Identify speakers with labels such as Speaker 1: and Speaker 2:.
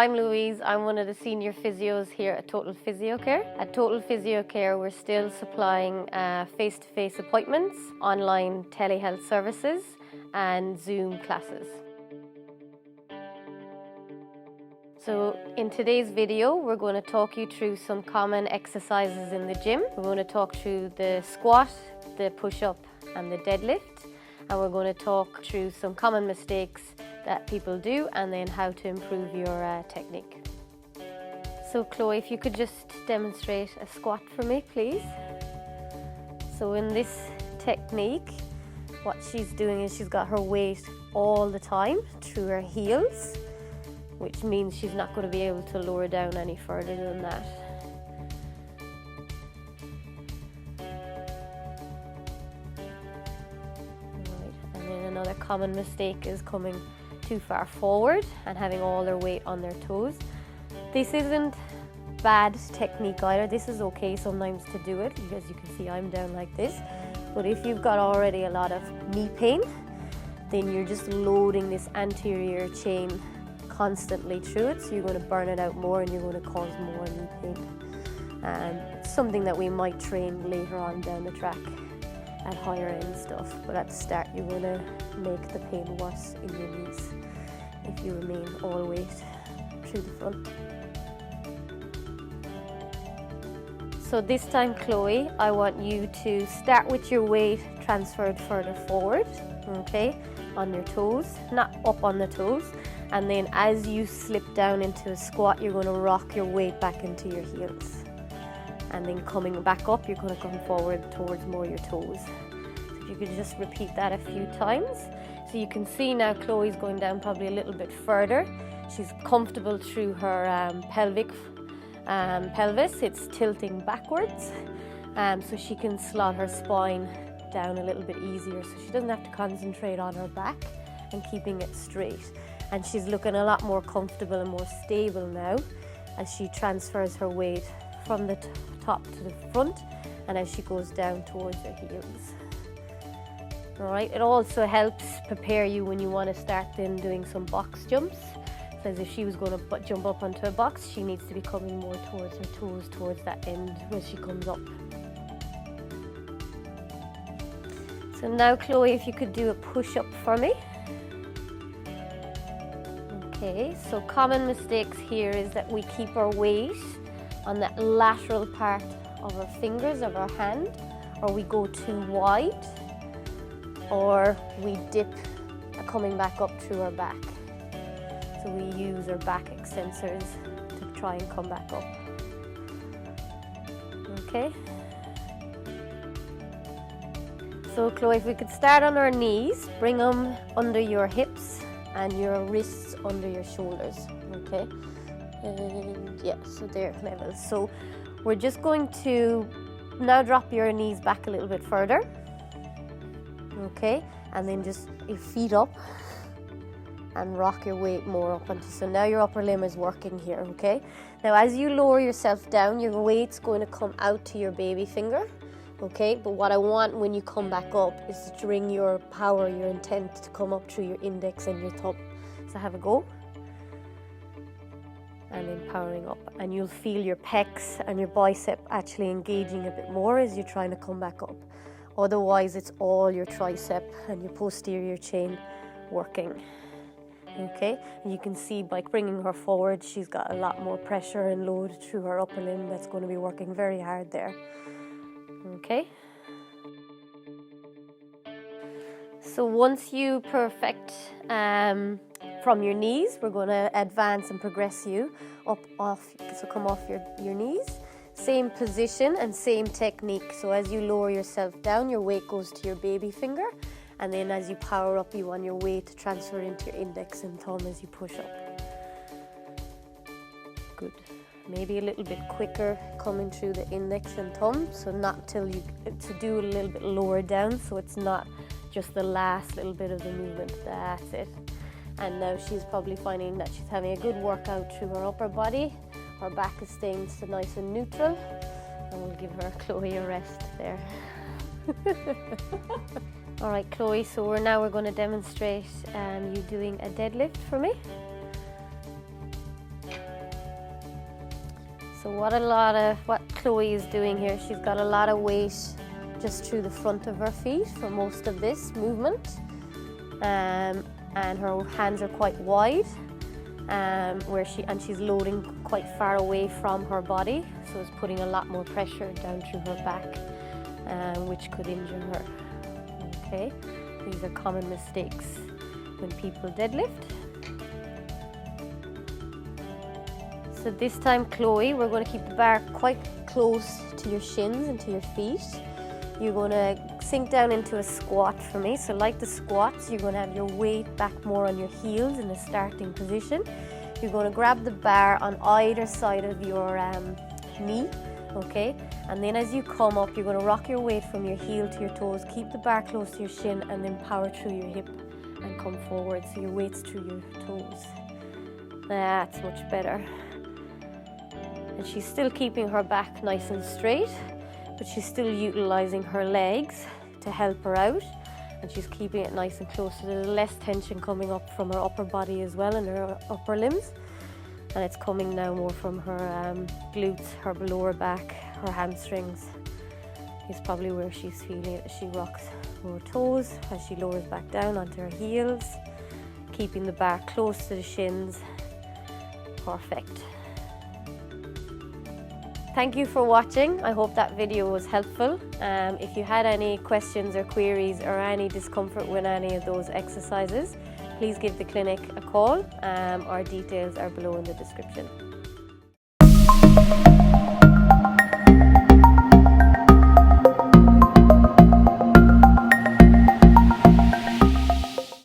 Speaker 1: I'm Louise. I'm one of the senior physios here at Total Physiocare. At Total Physiocare, we're still supplying face-to-face appointments, online telehealth services and Zoom classes. So in today's video, we're going to talk you through some common exercises in the gym. We're going to talk through the squat, the push-up and the deadlift. And we're going to talk through some common mistakes that people do and then how to improve your technique. So Chloe, if you could just demonstrate a squat for me, please. So in this technique, what she's doing is she's got her weight all the time through her heels, which means she's not going to be able to lower down any further than that. Right. And then another common mistake is coming too far forward and having all their weight on their toes. This isn't bad technique either. This is okay sometimes to do it, because you can see I'm down like this. But if you've got already a lot of knee pain, then you're just loading this anterior chain constantly through it, so you're going to burn it out more and you're going to cause more knee pain. Something that we might train later on down the track at higher end stuff, but at the start you're going to make the pain worse in your knees if you remain all weight through the front. So this time, Chloe, I want you to start with your weight transferred further forward, okay, on your toes, not up on the toes. And then as you slip down into a squat, you're going to rock your weight back into your heels. And then coming back up, you're going to come forward towards more your toes. So if you could just repeat that a few times. So you can see now Chloe's going down probably a little bit further. She's comfortable through her pelvis. It's tilting backwards. So she can slot her spine down a little bit easier. So she doesn't have to concentrate on her back and keeping it straight. And she's looking a lot more comfortable and more stable now as she transfers her weight from the top to the front and as she goes down towards her heels. All right, it also helps prepare you when you want to start then doing some box jumps. So as if she was going to jump up onto a box, she needs to be coming more towards her toes, towards that end when she comes up. So now, Chloe, if you could do a push-up for me. Okay, so common mistakes here is that we keep our weight on that lateral part of our fingers of our hand, or we go too wide, or we dip coming back up through our back. So we use our back extensors to try and come back up. Okay. So Chloe, if we could start on our knees, bring them under your hips and your wrists under your shoulders, okay? And yeah, so they're level. So we're just going to now drop your knees back a little bit further, okay? And then just your feet up and rock your weight more up onto. So now your upper limb is working here, okay? Now as you lower yourself down, your weight's going to come out to your baby finger, okay? But what I want when you come back up is to bring your power, your intent to come up through your index and your thumb. So have a go. And then powering up. And you'll feel your pecs and your bicep actually engaging a bit more as you're trying to come back up. Otherwise, it's all your tricep and your posterior chain working. Okay? And you can see by bringing her forward, she's got a lot more pressure and load through her upper limb that's going to be working very hard there. Okay? So once you perfect from your knees, we're going to advance and progress you up off, so come off your knees. Same position and same technique. So as you lower yourself down, your weight goes to your baby finger, and then as you power up, you want your weight to transfer into your index and thumb as you push up. Good. Maybe a little bit quicker coming through the index and thumb, so not till you, to do a little bit lower down, so it's not just the last little bit of the movement. That's it. And now she's probably finding that she's having a good workout through her upper body. Her back is staying so nice and neutral, and we'll give her, Chloe, a rest there. All right, Chloe, so we're going to demonstrate you doing a deadlift for me. So what Chloe is doing here, she's got a lot of weight just through the front of her feet for most of this movement. And her hands are quite wide, she's loading quite far away from her body, so it's putting a lot more pressure down through her back, which could injure her. Okay, these are common mistakes when people deadlift. So this time, Chloe, we're going to keep the bar quite close to your shins and to your feet. You're going to sink down into a squat for me. So like the squats, you're going to have your weight back more on your heels in the starting position. You're going to grab the bar on either side of your knee, okay? And then as you come up, you're going to rock your weight from your heel to your toes. Keep the bar close to your shin and then power through your hip and come forward so your weight's through your toes. That's much better. And she's still keeping her back nice and straight, but she's still utilizing her legs to help her out, and she's keeping it nice and close so there's less tension coming up from her upper body as well and her upper limbs, and it's coming now more from her glutes, her lower back, her hamstrings is probably where she's feeling it as she rocks her toes, as she lowers back down onto her heels, keeping the bar close to the shins. Perfect. Thank you for watching. I hope that video was helpful. If you had any questions or queries or any discomfort with any of those exercises, please give the clinic a call. Our details are below in the description.